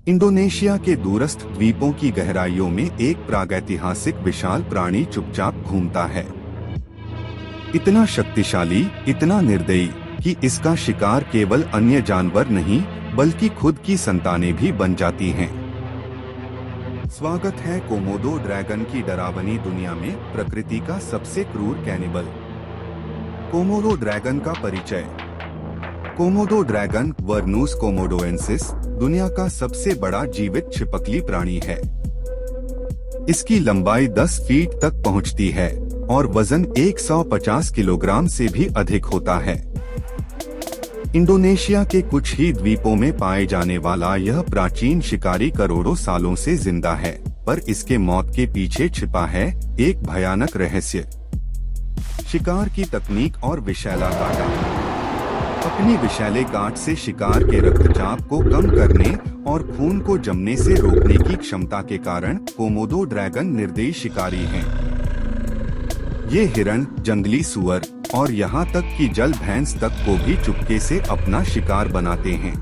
Indonesia के दूरस्थ द्वीपों की गहराइयों में एक प्रागैतिहासिक विशाल प्राणी चुपचाप घूमता है। इतना शक्तिशाली, इतना निर्दयी कि इसका शिकार केवल अन्य जानवर नहीं बल्कि खुद की संतानें भी बन जाती हैं। स्वागत है कोमोडो ड्रैगन की डरावनी दुनिया में, प्रकृति का सबसे क्रूर कैनिबल। कोमोडो ड्रैगन का परिचय। कोमोडो ड्रैगन वर्नूस कोमोडोएंसिस दुनिया का सबसे बड़ा जीवित छिपकली प्राणी है। इसकी लंबाई 10 फीट तक पहुंचती है और वजन 150 किलोग्राम से भी अधिक होता है। इंडोनेशिया के कुछ ही द्वीपों में पाए जाने वाला यह प्राचीन शिकारी करोड़ों सालों से जिंदा है, पर इसके मौत के पीछे छिपा है एक भयानक रहस्य। शिकार की तकनीक और विषैला कांटा। अपनी विषैले गांठ से शिकार के रक्तचाप को कम करने और खून को जमने से रोकने की क्षमता के कारण कोमोडो ड्रैगन निर्दयी शिकारी हैं। ये हिरण, जंगली सुअर और यहाँ तक कि जल भैंस तक को भी चुपके से अपना शिकार बनाते हैं।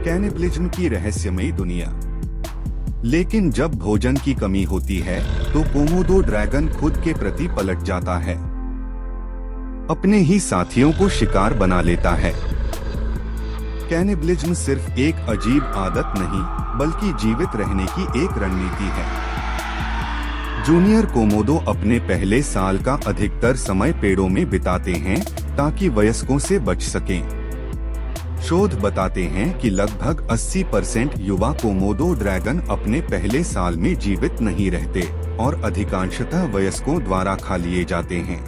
कैनिबलिज्म की रहस्यमयी दुनिया। लेकिन जब भोजन की कमी होती है तो कोमोडो ड्रैगन खुद के प्रति पलट जाता है। अपने ही साथियों को शिकार बना लेता है। कैनिबलिज्म सिर्फ एक अजीब आदत नहीं बल्कि जीवित रहने की एक रणनीति है। जूनियर कोमोडो अपने पहले साल का अधिकतर समय पेड़ों में बिताते हैं ताकि वयस्कों से बच सकें। शोध बताते हैं कि लगभग 80% युवा कोमोडो ड्रैगन अपने पहले साल में जीवित नहीं रहते और अधिकांशतः वयस्कों द्वारा खा लिए जाते हैं।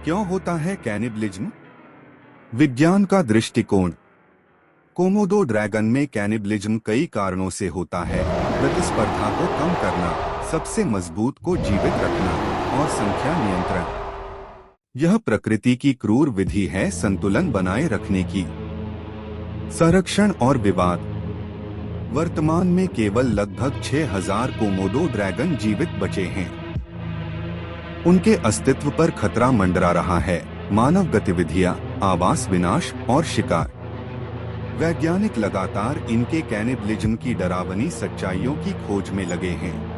क्यों होता है कैनिबलिज्म? विज्ञान का दृष्टिकोण। कोमोडो ड्रैगन में कैनिबलिज्म कई कारणों से होता है। प्रतिस्पर्धा को कम करना, सबसे मजबूत को जीवित रखना और संख्या नियंत्रण। यह प्रकृति की क्रूर विधि है संतुलन बनाए रखने की। संरक्षण और विवाद। वर्तमान में केवल लगभग 6000 कोमोडो ड्रैगन जीवित बचे हैं। उनके अस्तित्व पर खतरा मंडरा रहा है। मानव गतिविधियां, आवास विनाश और शिकार। वैज्ञानिक लगातार इनके कैनिबलिज्म की डरावनी सच्चाइयों की खोज में लगे हैं।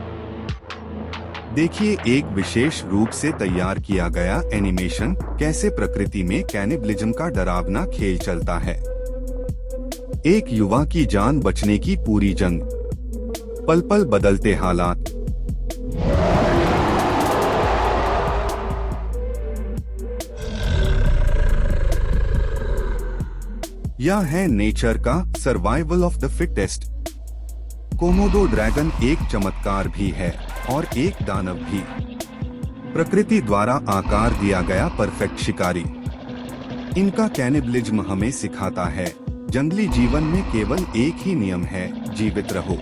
देखिए एक विशेष रूप से तैयार किया गया एनिमेशन, कैसे प्रकृति में कैनिबलिज्म का डरावना खेल चलता है। एक युवा की जान बचने की पूरी जंग। पल पल बदलते हालात। यह है नेचर का survival of the fittest. Komodo dragon एक चमत्कार भी है और एक दानव भी। प्रकृति द्वारा आकार दिया गया परफेक्ट शिकारी। इनका कैनिबलिज्म हमें सिखाता है, जंगली जीवन में केवल एक ही नियम है, जीवित रहो।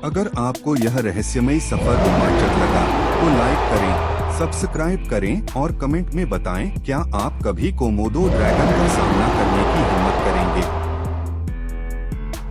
अगर आपको यह रहस्यमयी सफर रोमांचक लगा तो लाइक करें, सब्सक्राइब करें और कमेंट में बताएं क्या आप कभी कोमोडो ड्रैगन का सामना करने की हिम्मत करेंगे।